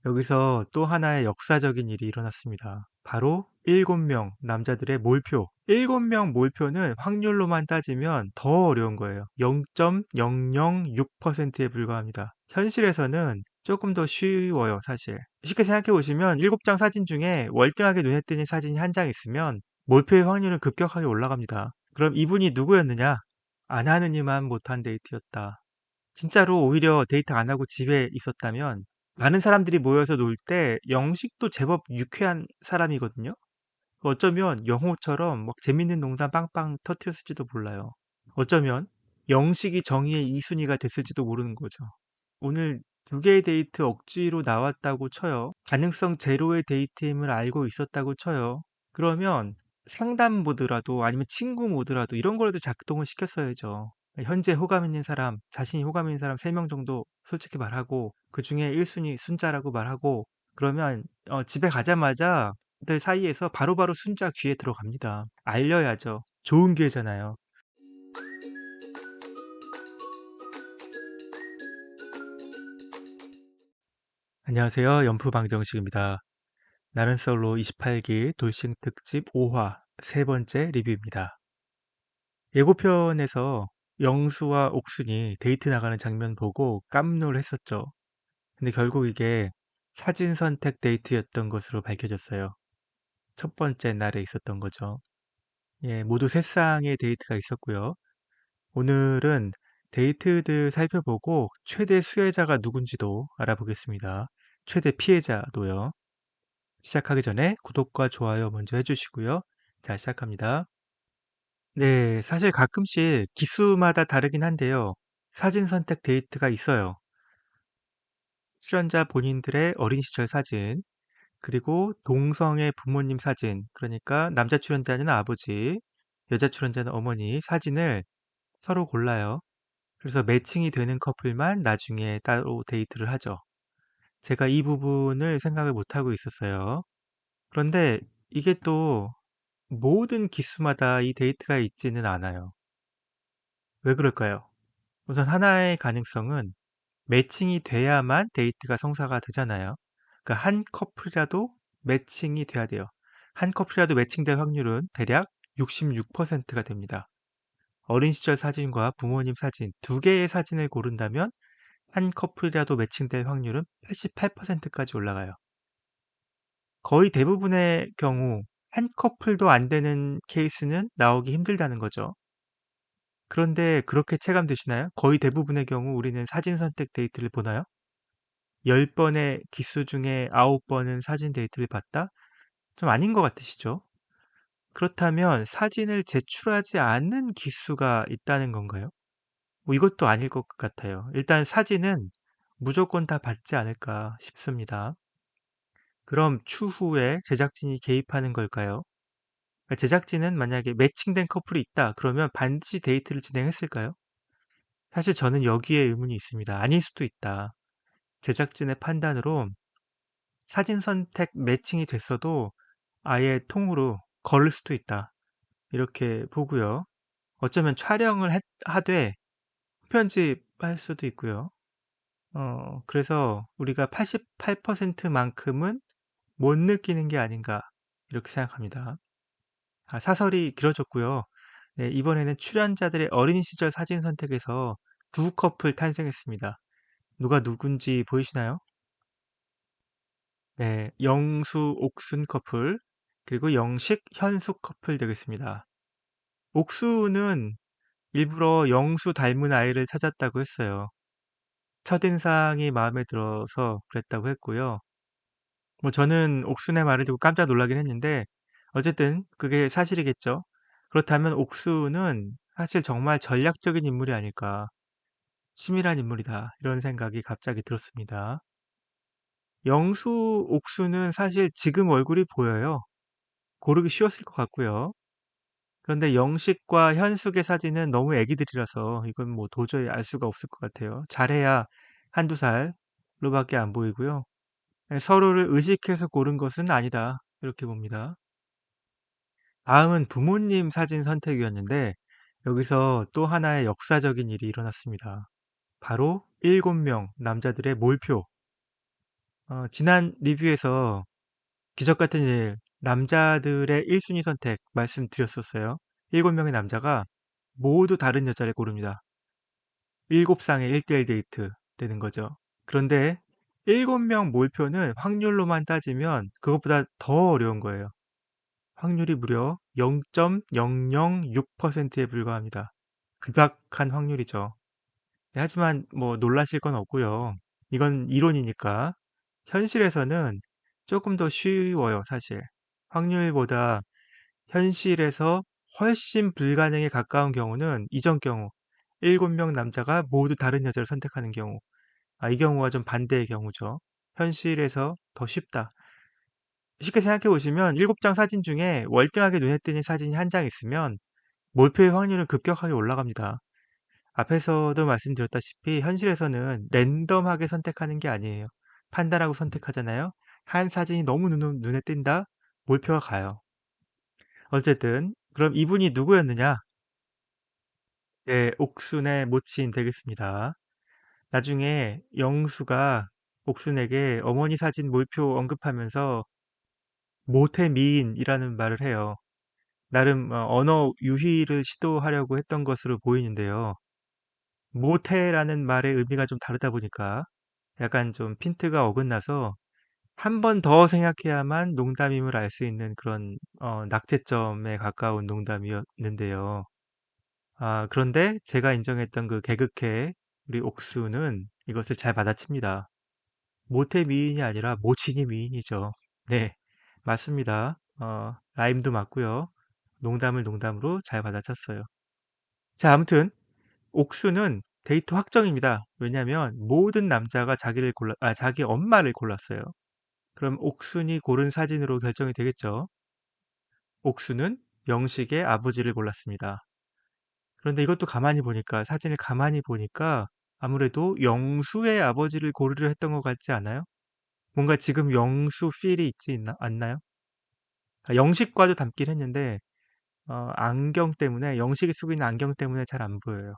여기서 또 하나의 역사적인 일이 일어났습니다. 바로 7명 남자들의 몰표. 7명 몰표는 확률로만 따지면 더 어려운 거예요. 0.006%에 불과합니다. 현실에서는 조금 더 쉬워요, 사실. 쉽게 생각해 보시면 7장 사진 중에 월등하게 눈에 띄는 사진이 한 장 있으면 몰표의 확률은 급격하게 올라갑니다. 그럼 이분이 누구였느냐? 안 하느니만 못한 데이트였다. 진짜로 오히려 데이트 안 하고 집에 있었다면 많은 사람들이 모여서 놀 때 영식도 제법 유쾌한 사람이거든요. 어쩌면 영호처럼 막 재밌는 농담 빵빵 터트렸을지도 몰라요. 어쩌면 영식이 정의의 이순이가 됐을지도 모르는 거죠. 오늘 두 개의 데이트 억지로 나왔다고 쳐요. 가능성 제로의 데이트임을 알고 있었다고 쳐요. 그러면 상담 모드라도 아니면 친구 모드라도 이런 거라도 작동을 시켰어야죠. 현재 호감 있는 사람, 자신이 호감 있는 사람 3명 정도 솔직히 말하고 그 중에 1순위 순자라고 말하고 그러면 집에 가자마자 들 사이에서 바로바로 순자 귀에 들어갑니다. 알려야죠. 좋은 기회잖아요. 안녕하세요. 연프방정식입니다. 나는 솔로 28기 돌싱 특집 5화 세 번째 리뷰입니다. 예고편에서 영수와 옥순이 데이트 나가는 장면 보고 깜놀했었죠. 근데 결국 이게 사진 선택 데이트였던 것으로 밝혀졌어요. 첫 번째 날에 있었던 거죠. 예, 모두 세 쌍의 데이트가 있었고요. 오늘은 데이트들 살펴보고 최대 수혜자가 누군지도 알아보겠습니다. 최대 피해자도요. 시작하기 전에 구독과 좋아요 먼저 해주시고요. 자, 시작합니다. 네, 사실 가끔씩 기수마다 다르긴 한데요. 사진 선택 데이트가 있어요. 출연자 본인들의 어린 시절 사진, 그리고 동성의 부모님 사진, 그러니까 남자 출연자는 아버지, 여자 출연자는 어머니 사진을 서로 골라요. 그래서 매칭이 되는 커플만 나중에 따로 데이트를 하죠. 제가 이 부분을 생각을 못하고 있었어요. 그런데 이게 또 모든 기수마다 이 데이트가 있지는 않아요. 왜 그럴까요? 우선 하나의 가능성은 매칭이 돼야만 데이트가 성사가 되잖아요. 그러니까 한 커플이라도 매칭이 돼야 돼요. 한 커플이라도 매칭될 확률은 대략 66%가 됩니다. 어린 시절 사진과 부모님 사진 두 개의 사진을 고른다면 한 커플이라도 매칭될 확률은 88%까지 올라가요. 거의 대부분의 경우 한 커플도 안 되는 케이스는 나오기 힘들다는 거죠. 그런데 그렇게 체감되시나요? 거의 대부분의 경우 우리는 사진 선택 데이트를 보나요? 10번의 기수 중에 9번은 사진 데이트를 봤다? 좀 아닌 것 같으시죠? 그렇다면 사진을 제출하지 않는 기수가 있다는 건가요? 뭐 이것도 아닐 것 같아요. 일단 사진은 무조건 다 받지 않을까 싶습니다. 그럼 추후에 제작진이 개입하는 걸까요? 그러니까 제작진은 만약에 매칭된 커플이 있다, 그러면 반드시 데이트를 진행했을까요? 사실 저는 여기에 의문이 있습니다. 아닐 수도 있다. 제작진의 판단으로 사진 선택 매칭이 됐어도 아예 통으로 걸을 수도 있다. 이렇게 보고요. 어쩌면 촬영을 하되 편집할 수도 있고요. 그래서 우리가 88%만큼은 못 느끼는 게 아닌가 이렇게 생각합니다. 사설이 길어졌고요. 네, 이번에는 출연자들의 어린 시절 사진 선택에서 두 커플 탄생했습니다. 누가 누군지 보이시나요? 네, 영수, 옥순 커플, 그리고 영식, 현숙 커플 되겠습니다. 옥수는 일부러 영수 닮은 아이를 찾았다고 했어요. 첫인상이 마음에 들어서 그랬다고 했고요. 뭐 저는 옥순의 말을 듣고 깜짝 놀라긴 했는데 어쨌든 그게 사실이겠죠. 그렇다면 옥수는 사실 정말 전략적인 인물이 아닐까. 치밀한 인물이다. 이런 생각이 갑자기 들었습니다. 영수, 옥수는 사실 지금 얼굴이 보여요. 고르기 쉬웠을 것 같고요. 그런데 영식과 현숙의 사진은 너무 애기들이라서 이건 뭐 도저히 알 수가 없을 것 같아요. 잘해야 한두 살로밖에 안 보이고요. 서로를 의식해서 고른 것은 아니다. 이렇게 봅니다. 다음은 부모님 사진 선택이었는데 여기서 또 하나의 역사적인 일이 일어났습니다. 바로 7명 남자들의 몰표. 지난 리뷰에서 기적 같은 일, 남자들의 1순위 선택 말씀드렸었어요. 7명의 남자가 모두 다른 여자를 고릅니다. 7쌍의 1대1 데이트 되는 거죠. 그런데 7명 몰표는 확률로만 따지면 그것보다 더 어려운 거예요. 확률이 무려 0.006%에 불과합니다. 극악한 확률이죠. 네, 하지만 뭐 놀라실 건 없고요. 이건 이론이니까. 현실에서는 조금 더 쉬워요, 사실. 확률보다 현실에서 훨씬 불가능에 가까운 경우는 이전 경우, 7명 남자가 모두 다른 여자를 선택하는 경우. 이 경우가 좀 반대의 경우죠. 현실에서 더 쉽다. 쉽게 생각해 보시면 7장 사진 중에 월등하게 눈에 띄는 사진이 한 장 있으면 몰표의 확률은 급격하게 올라갑니다. 앞에서도 말씀드렸다시피 현실에서는 랜덤하게 선택하는 게 아니에요. 판단하고 선택하잖아요. 한 사진이 너무 눈에 띈다? 몰표가 가요. 어쨌든 그럼 이분이 누구였느냐? 네, 옥순의 모친 되겠습니다. 나중에 영수가 옥순에게 어머니 사진 몰표 언급하면서 모태 미인이라는 말을 해요. 나름 언어 유희를 시도하려고 했던 것으로 보이는데요. 모태라는 말의 의미가 좀 다르다 보니까 약간 좀 핀트가 어긋나서 한 번 더 생각해야만 농담임을 알 수 있는 그런 낙제점에 가까운 농담이었는데요. 그런데 제가 인정했던 그 개그캐 우리 옥수는 이것을 잘 받아칩니다. 모태 미인이 아니라 모친이 미인이죠. 네, 맞습니다. 라임도 맞고요. 농담을 농담으로 잘 받아쳤어요. 자, 아무튼 옥수는 데이트 확정입니다. 왜냐하면 모든 남자가 자기 엄마를 골랐어요. 그럼 옥순이 고른 사진으로 결정이 되겠죠. 옥수는 영식의 아버지를 골랐습니다. 그런데 이것도 사진을 가만히 보니까 아무래도 영수의 아버지를 고르려 했던 것 같지 않아요? 뭔가 지금 영수 필이 않나요? 영식과도 닮긴 했는데 안경 때문에 영식이 쓰고 있는 안경 때문에 잘 안 보여요.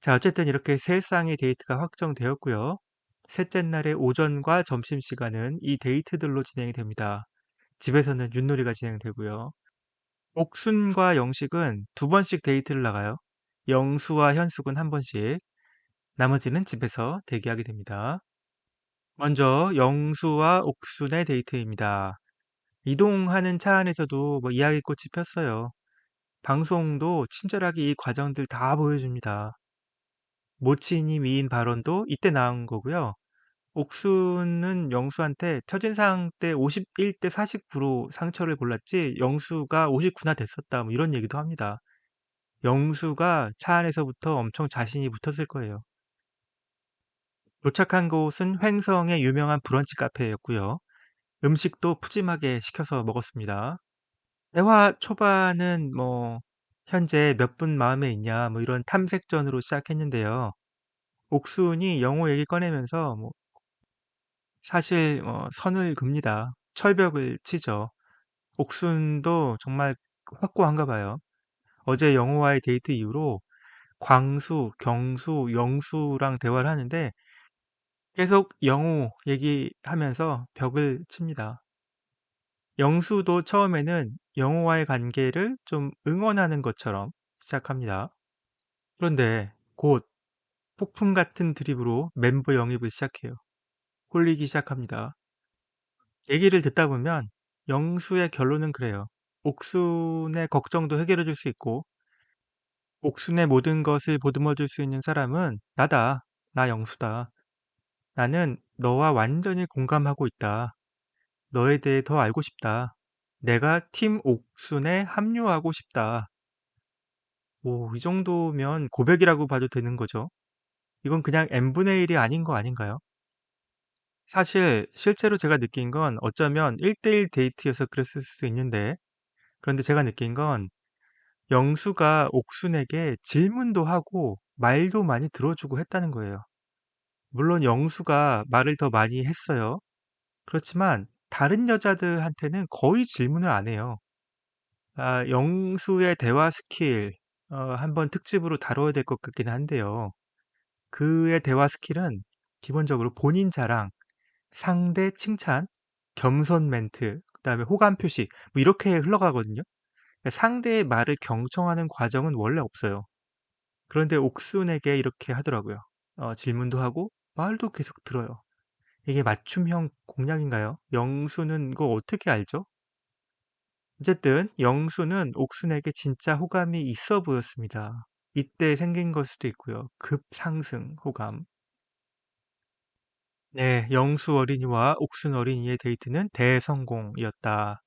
자, 어쨌든 이렇게 세 쌍의 데이트가 확정되었고요. 셋째 날의 오전과 점심시간은 이 데이트들로 진행이 됩니다. 집에서는 윷놀이가 진행되고요. 옥순과 영식은 두 번씩 데이트를 나가요. 영수와 현숙은 한 번씩, 나머지는 집에서 대기하게 됩니다. 먼저 영수와 옥순의 데이트입니다. 이동하는 차 안에서도 뭐 이야기꽃이 폈어요. 방송도 친절하게 이 과정들 다 보여줍니다. 모친이 미인 발언도 이때 나온 거고요. 옥수는 영수한테 첫인상 때 51대 49로 상처를 골랐지 영수가 59나 됐었다 뭐 이런 얘기도 합니다. 영수가 차 안에서부터 엄청 자신이 붙었을 거예요. 도착한 곳은 횡성의 유명한 브런치 카페였고요. 음식도 푸짐하게 시켜서 먹었습니다. 대화 초반은 뭐 현재 몇 분 마음에 있냐 뭐 이런 탐색전으로 시작했는데요. 옥순이 영호 얘기 꺼내면서 뭐 사실 선을 긋니다. 철벽을 치죠. 옥순도 정말 확고한가 봐요. 어제 영호와의 데이트 이후로 광수, 경수, 영수랑 대화를 하는데 계속 영호 얘기하면서 벽을 칩니다. 영수도 처음에는 영호와의 관계를 좀 응원하는 것처럼 시작합니다. 그런데 곧 폭풍 같은 드립으로 멤버 영입을 시작해요. 홀리기 시작합니다. 얘기를 듣다 보면 영수의 결론은 그래요. 옥순의 걱정도 해결해 줄 수 있고 옥순의 모든 것을 보듬어 줄 수 있는 사람은 나다. 나 영수다. 나는 너와 완전히 공감하고 있다. 너에 대해 더 알고 싶다. 내가 팀 옥순에 합류하고 싶다. 오, 이 정도면 고백이라고 봐도 되는 거죠. 이건 그냥 n분의 1이 아닌 거 아닌가요? 사실 실제로 제가 느낀 건 어쩌면 1대1 데이트여서 그랬을 수도 있는데 그런데 제가 느낀 건 영수가 옥순에게 질문도 하고 말도 많이 들어주고 했다는 거예요. 물론 영수가 말을 더 많이 했어요. 그렇지만 다른 여자들한테는 거의 질문을 안 해요. 영수의 대화 스킬 한번 특집으로 다뤄야 될 것 같긴 한데요. 그의 대화 스킬은 기본적으로 본인 자랑, 상대 칭찬, 겸손 멘트, 그다음에 호감 표시 뭐 이렇게 흘러가거든요. 그러니까 상대의 말을 경청하는 과정은 원래 없어요. 그런데 옥순에게 이렇게 하더라고요. 질문도 하고 말도 계속 들어요. 이게 맞춤형 공략인가요? 영수는 이거 어떻게 알죠? 어쨌든 영수는 옥순에게 진짜 호감이 있어 보였습니다. 이때 생긴 걸 수도 있고요. 급상승 호감. 네, 영수 어린이와 옥순 어린이의 데이트는 대성공이었다.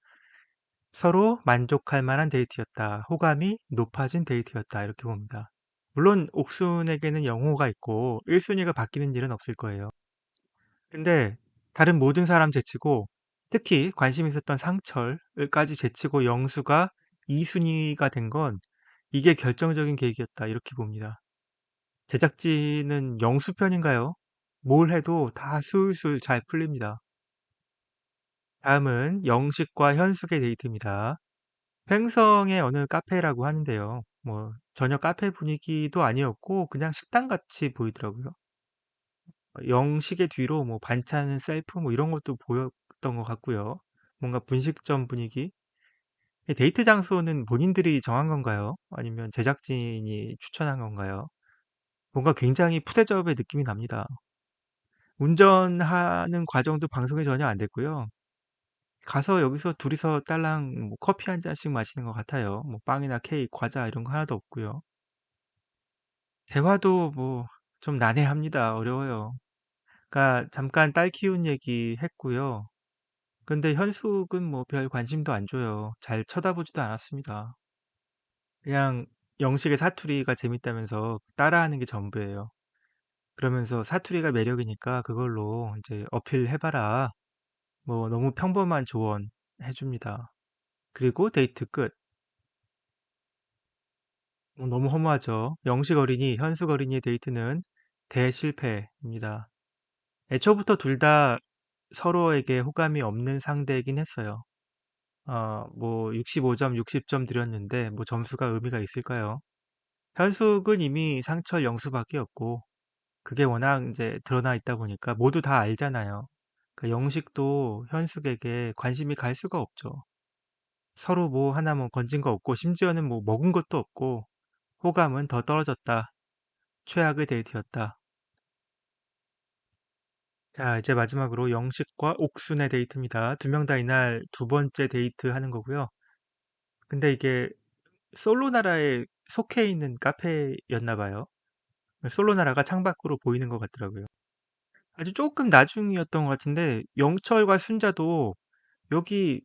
서로 만족할 만한 데이트였다. 호감이 높아진 데이트였다. 이렇게 봅니다. 물론 옥순에게는 영호가 있고 1순위가 바뀌는 일은 없을 거예요. 근데 다른 모든 사람 제치고 특히 관심 있었던 상철까지 제치고 영수가 2순위가 된 건 이게 결정적인 계기였다. 이렇게 봅니다. 제작진은 영수 편인가요? 뭘 해도 다 술술 잘 풀립니다. 다음은 영식과 현숙의 데이트입니다. 횡성의 어느 카페라고 하는데요. 뭐 전혀 카페 분위기도 아니었고 그냥 식당 같이 보이더라고요. 영식의 뒤로 뭐 반찬 셀프 뭐 이런 것도 보였던 것 같고요. 뭔가 분식점 분위기. 이 데이트 장소는 본인들이 정한 건가요? 아니면 제작진이 추천한 건가요? 뭔가 굉장히 푸대접의 느낌이 납니다. 운전하는 과정도 방송에 전혀 안 됐고요. 가서 여기서 둘이서 딸랑 뭐 커피 한 잔씩 마시는 것 같아요. 뭐 빵이나 케이크, 과자 이런 거 하나도 없고요. 대화도 뭐 좀 난해합니다. 어려워요. 그러니까 잠깐 딸 키운 얘기 했고요. 근데 현숙은 뭐 별 관심도 안 줘요. 잘 쳐다보지도 않았습니다. 그냥 영식의 사투리가 재밌다면서 따라하는 게 전부예요. 그러면서 사투리가 매력이니까 그걸로 이제 어필해봐라. 뭐 너무 평범한 조언 해줍니다. 그리고 데이트 끝. 너무 허무하죠. 영식 어린이, 현숙 어린이의 데이트는 대실패입니다. 애초부터 둘 다 서로에게 호감이 없는 상대이긴 했어요. 뭐 65점, 60점 드렸는데 뭐 점수가 의미가 있을까요? 현숙은 이미 상철 영수밖에 없고 그게 워낙 이제 드러나 있다 보니까 모두 다 알잖아요. 그 영식도 현숙에게 관심이 갈 수가 없죠. 서로 뭐 하나 뭐 건진 거 없고 심지어는 뭐 먹은 것도 없고 호감은 더 떨어졌다. 최악의 데이트였다. 자, 이제 마지막으로 영식과 옥순의 데이트입니다. 두 명 다 이날 두 번째 데이트 하는 거고요. 근데 이게 솔로나라에 속해 있는 카페였나 봐요. 솔로나라가 창밖으로 보이는 것 같더라고요. 아주 조금 나중이었던 것 같은데 영철과 순자도 여기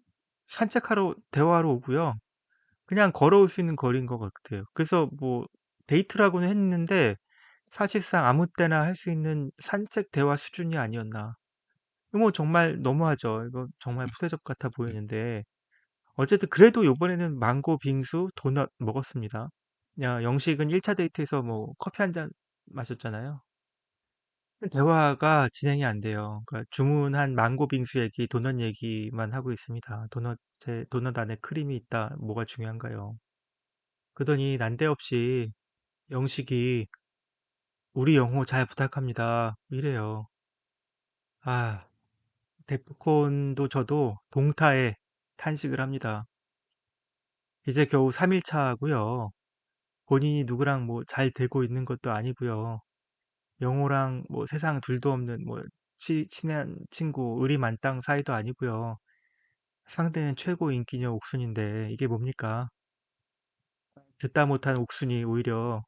산책하러 대화하러 오고요. 그냥 걸어올 수 있는 거리인 것 같아요. 그래서 뭐 데이트라고는 했는데 사실상 아무 때나 할 수 있는 산책 대화 수준이 아니었나. 뭐 정말 너무하죠. 이거 정말 푸세적 같아 보이는데 어쨌든 그래도 요번에는 망고 빙수 도넛 먹었습니다. 야, 영식은 1차 데이트에서 뭐 커피 한 잔 마셨잖아요. 대화가 진행이 안 돼요. 그러니까 주문한 망고 빙수 얘기, 도넛 얘기만 하고 있습니다. 도넛 안에 크림이 있다. 뭐가 중요한가요? 그러더니 난데없이 영식이 우리 영호 잘 부탁합니다. 이래요. 아, 데프콘도 저도 동타에 탄식을 합니다. 이제 겨우 3일 차고요. 본인이 누구랑 뭐 잘 되고 있는 것도 아니고요. 영호랑 뭐 세상 둘도 없는 뭐 친한 친구 의리 만땅 사이도 아니고요. 상대는 최고 인기녀 옥순인데 이게 뭡니까? 듣다 못한 옥순이 오히려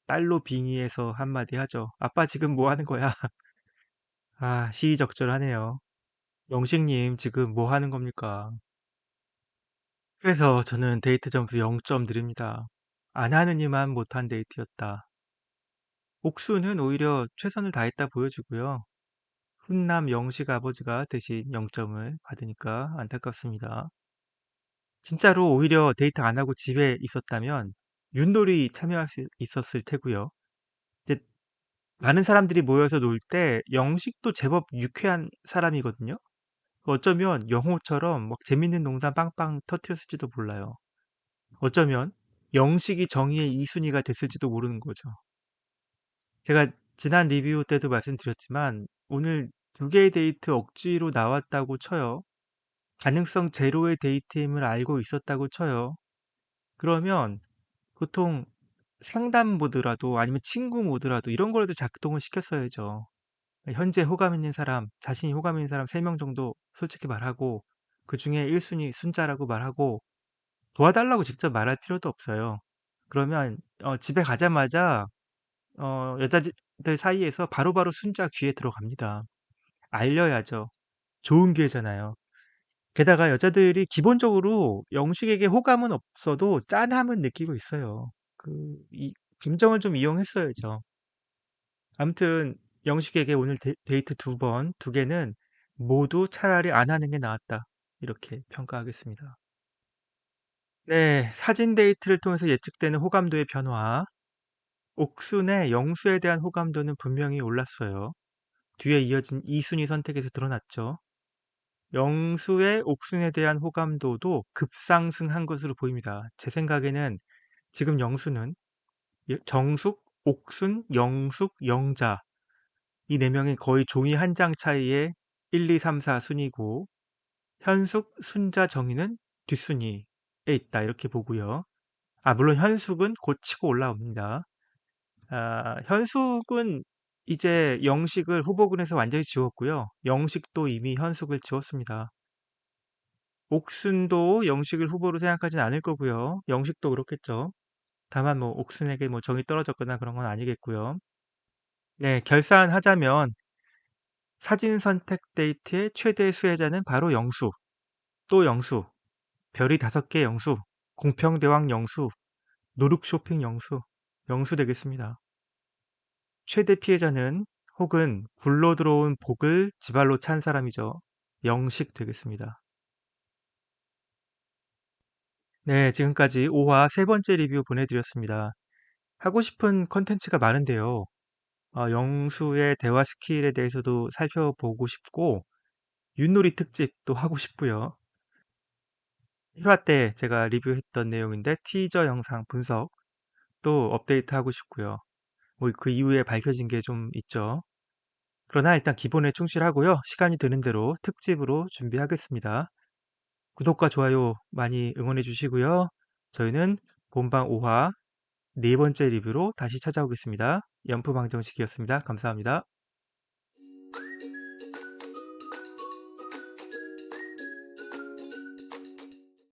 딸로 빙의해서 한마디 하죠. 아빠 지금 뭐 하는 거야? 아, 시의적절하네요. 영식님 지금 뭐 하는 겁니까? 그래서 저는 데이트 점수 0점 드립니다. 안 하는 이만 못한 데이트였다. 옥수는 오히려 최선을 다했다 보여주고요. 훈남 영식 아버지가 대신 0점을 받으니까 안타깝습니다. 진짜로 오히려 데이트 안 하고 집에 있었다면 윷놀이 참여할 수 있었을 테고요. 이제 많은 사람들이 모여서 놀 때 영식도 제법 유쾌한 사람이거든요. 어쩌면 영호처럼 막 재밌는 농담 빵빵 터트렸을지도 몰라요. 어쩌면 영식이 정의의 2순위가 됐을지도 모르는 거죠. 제가 지난 리뷰 때도 말씀드렸지만 오늘 두 개의 데이트 억지로 나왔다고 쳐요. 가능성 제로의 데이트임을 알고 있었다고 쳐요. 그러면 보통 상담 모드라도 아니면 친구 모드라도 이런 거라도 작동을 시켰어야죠. 현재 호감 있는 사람, 자신이 호감 있는 사람 3명 정도 솔직히 말하고 그중에 1순위 순자라고 말하고 도와달라고 직접 말할 필요도 없어요. 그러면 집에 가자마자 여자들 사이에서 바로바로 순자 귀에 들어갑니다. 알려야죠. 좋은 기회잖아요. 게다가 여자들이 기본적으로 영식에게 호감은 없어도 짠함은 느끼고 있어요. 이 감정을 좀 이용했어야죠. 아무튼 영식에게 오늘 데이트 2번, 2개는 모두 차라리 안 하는 게 나았다. 이렇게 평가하겠습니다. 네, 사진 데이트를 통해서 예측되는 호감도의 변화. 옥순의 영수에 대한 호감도는 분명히 올랐어요. 뒤에 이어진 이순위 선택에서 드러났죠. 영수의 옥순에 대한 호감도도 급상승한 것으로 보입니다. 제 생각에는 지금 영수는 정숙, 옥순, 영숙, 영자 이 4명이 거의 종이 한 장 차이의 1, 2, 3, 4 순위고 현숙, 순자, 정희는 뒷순위에 있다 이렇게 보고요. 물론 현숙은 곧 치고 올라옵니다. 현숙은 이제 영식을 후보군에서 완전히 지웠고요. 영식도 이미 현숙을 지웠습니다. 옥순도 영식을 후보로 생각하진 않을 거고요. 영식도 그렇겠죠. 다만 뭐 옥순에게 뭐 정이 떨어졌거나 그런 건 아니겠고요. 네, 결산하자면 사진 선택 데이트의 최대 수혜자는 바로 영수, 또 영수, 별이 5개 영수, 공평대왕 영수, 노룩 쇼핑 영수, 영수 되겠습니다. 최대 피해자는 혹은 굴러 들어온 복을 지발로 찬 사람이죠. 영식 되겠습니다. 네, 지금까지 5화 3번째 리뷰 보내드렸습니다. 하고 싶은 컨텐츠가 많은데요. 영수의 대화 스킬에 대해서도 살펴보고 싶고 윷놀이 특집도 하고 싶고요. 1화 때 제가 리뷰했던 내용인데 티저 영상 분석 또 업데이트하고 싶고요. 뭐 그 이후에 밝혀진 게 좀 있죠. 그러나 일단 기본에 충실하고요. 시간이 되는 대로 특집으로 준비하겠습니다. 구독과 좋아요 많이 응원해 주시고요. 저희는 본방 5화 4번째 리뷰로 다시 찾아오겠습니다. 연프방정식이었습니다. 감사합니다.